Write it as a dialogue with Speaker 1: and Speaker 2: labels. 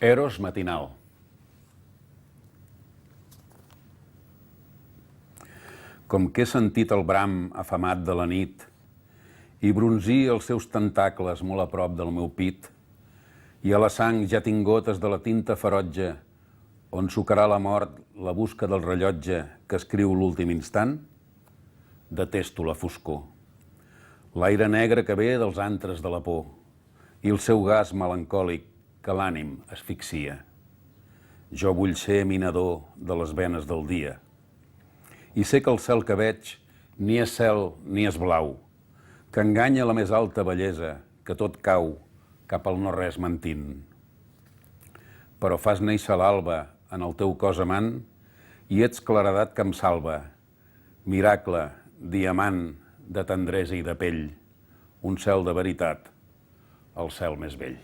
Speaker 1: Eros matinal. Com que he sentit el bram afamat de la nit i bronzir els seus tentacles molt a prop del meu pit, i a la sang ja tinc gotes de la tinta ferotge on sucarà la mort la busca del rellotge que escriu l'últim instant, detesto la foscor. L'aire negre que ve dels antres de la por i el seu gas melancòlic que l'ànim asfixia. Jo vull ser minador de les venes del dia. I sé que el cel que veig ni és cel ni és blau, que enganya la més alta bellesa, que tot cau cap al no-res mentint. Però fas néixer l'alba en el teu cos amant i ets claredat que em salva, miracle, diamant de tendresa i de pell, un cel de veritat, el cel més vell.